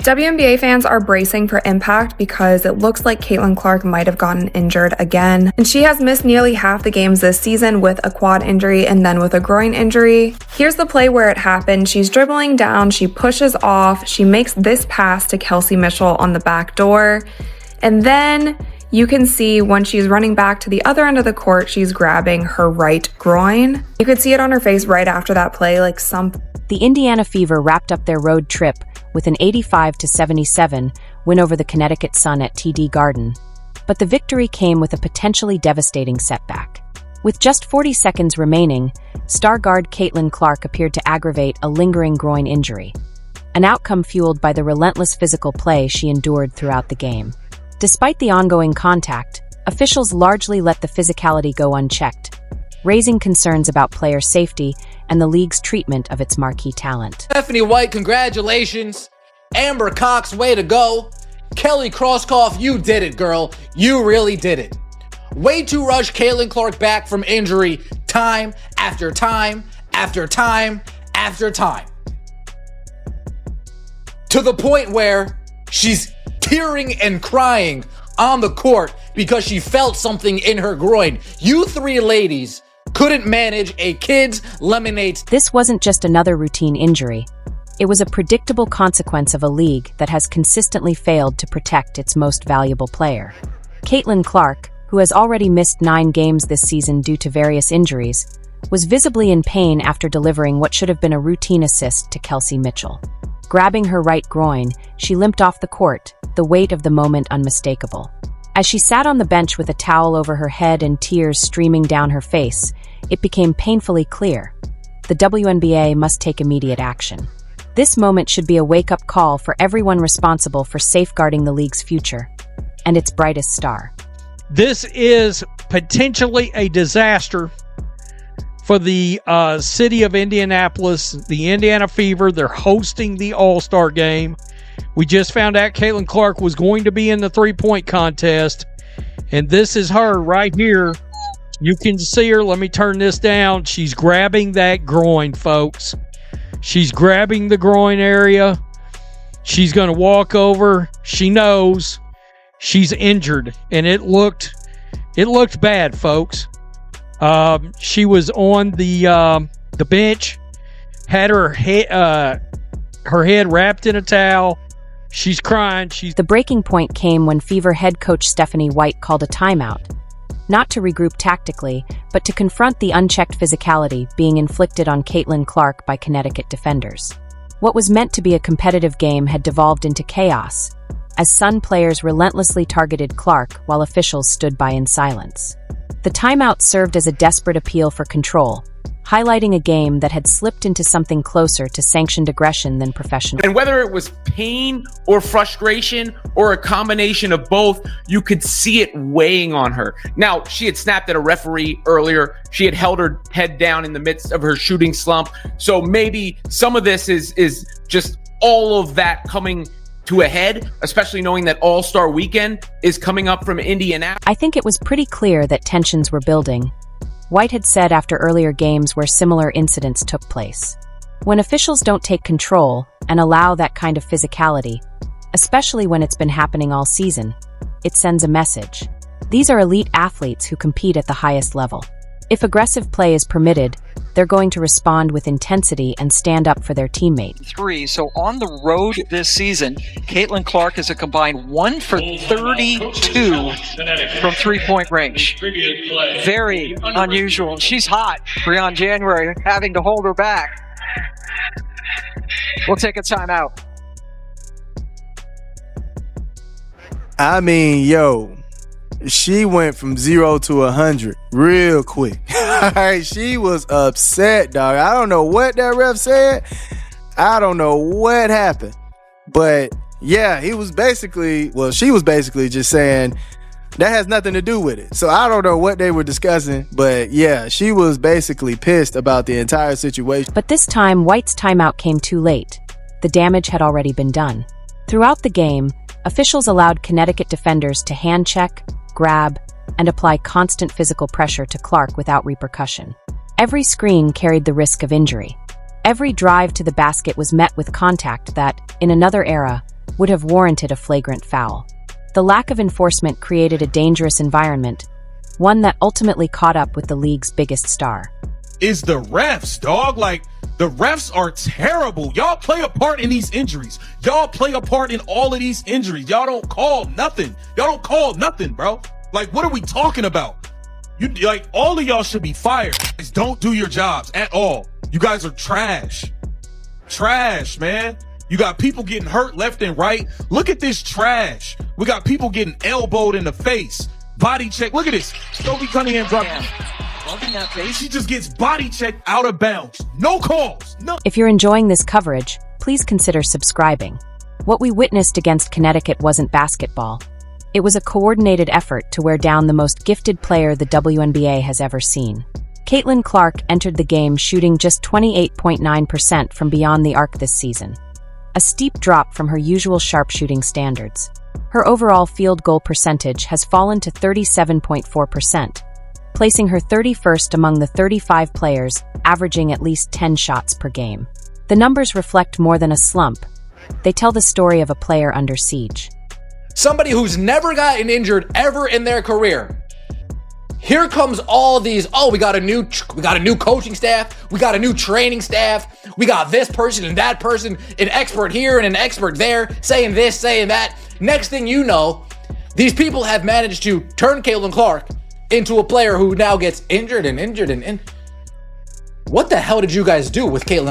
WNBA fans are bracing for impact because it looks like Caitlin Clark might have gotten injured again, and she has missed nearly half the games this season with a quad injury and then with a groin injury. Here's the play where it happened. She's dribbling down, she pushes off, she makes this pass to Kelsey Mitchell on the back door, and then you can see when she's running back to the other end of the court, she's grabbing her right groin. You could see it on her face right after that play, The Indiana Fever wrapped up their road trip with an 85-77 win over the Connecticut Sun at TD Garden, but the victory came with a potentially devastating setback. With just 40 seconds remaining, star guard Caitlin Clark appeared to aggravate a lingering groin injury, an outcome fueled by the relentless physical play she endured throughout the game. Despite the ongoing contact, officials largely let the physicality go unchecked, raising concerns about player safety and the league's treatment of its marquee talent. Stephanie White, congratulations. Amber Cox, way to go. Kelly Krauskopf, you did it, girl. You really did it. Way to rush Caitlin Clark back from injury time after time after time after time. To the point where she's tearing and crying on the court because she felt something in her groin. You three ladies couldn't manage a kid's lemonade. This wasn't just another routine injury. It was a predictable consequence of a league that has consistently failed to protect its most valuable player. Caitlin Clark, who has already missed 9 games this season due to various injuries, was visibly in pain after delivering what should have been a routine assist to Kelsey Mitchell. Grabbing her right groin, she limped off the court, the weight of the moment unmistakable. As she sat on the bench with a towel over her head and tears streaming down her face, it became painfully clear. The WNBA must take immediate action. This moment should be a wake-up call for everyone responsible for safeguarding the league's future and its brightest star. This is potentially a disaster for the city of Indianapolis, the Indiana Fever. They're hosting the All-Star game. We just found out Caitlin Clark was going to be in the three-point contest, and this is her right here. You can see her. Let me turn this down. She's grabbing that groin, folks. She's grabbing the groin area. She's going to walk over. She knows she's injured, and it looked bad, folks. She was on the bench, had her head wrapped in a towel. She's crying. The breaking point came when Fever head coach Stephanie White called a timeout, not to regroup tactically, but to confront the unchecked physicality being inflicted on Caitlin Clark by Connecticut defenders. What was meant to be a competitive game had devolved into chaos, as Sun players relentlessly targeted Clark while officials stood by in silence. The timeout served as a desperate appeal for control, highlighting a game that had slipped into something closer to sanctioned aggression than professional. And whether it was pain or frustration or a combination of both, you could see it weighing on her. Now, she had snapped at a referee earlier. She had held her head down in the midst of her shooting slump. So maybe some of this is just all of that coming to a head, especially knowing that All-Star Weekend is coming up from Indiana. I think it was pretty clear that tensions were building. White had said after earlier games where similar incidents took place. When officials don't take control and allow that kind of physicality, especially when it's been happening all season, it sends a message. These are elite athletes who compete at the highest level. If aggressive play is permitted, they're going to respond with intensity and stand up for their teammate. 3. So on the road this season, Caitlin Clark is a combined 1 for 32 from three-point range. Very unusual. She's hot. Beyond January, having to hold her back. We'll take a timeout. I mean, yo, she went from 0 to 100 real quick. She was upset, dog. I don't know what that ref said. I don't know what happened. But yeah, she was basically just saying that has nothing to do with it. So I don't know what they were discussing, but yeah, she was basically pissed about the entire situation. But this time, White's timeout came too late. The damage had already been done. Throughout the game, officials allowed Connecticut defenders to hand check, grab, and apply constant physical pressure to Clark without repercussion. Every screen carried the risk of injury. Every drive to the basket was met with contact that, in another era, would have warranted a flagrant foul. The lack of enforcement created a dangerous environment, one that ultimately caught up with the league's biggest star. Is the refs, dog. Like, the refs are terrible. Y'all play a part in these injuries. Y'all play a part in all of these injuries. Y'all don't call nothing. Y'all don't call nothing, bro. Like, what are we talking about? You like, all of y'all should be fired. Just don't do your jobs at all. You guys are trash. Trash, man. You got people getting hurt left and right. Look at this trash. We got people getting elbowed in the face. Body check. Look at this. Sophie Cunningham dropped. She just gets body checked out of bounds. No calls. No. If you're enjoying this coverage, please consider subscribing. What we witnessed against Connecticut wasn't basketball. It was a coordinated effort to wear down the most gifted player the WNBA has ever seen. Caitlin Clark entered the game shooting just 28.9% from beyond the arc this season, a steep drop from her usual sharpshooting standards. Her overall field goal percentage has fallen to 37.4%, placing her 31st among the 35 players averaging at least 10 shots per game. The numbers reflect more than a slump. They tell the story of a player under siege. Somebody who's never gotten injured ever in their career. Here comes all these, we got a new coaching staff, we got a new training staff, we got this person and that person, an expert here and an expert there, saying this, saying that. Next thing you know, these people have managed to turn Caitlin Clark into a player who now gets injured and injured and what the hell did you guys do with Caitlin?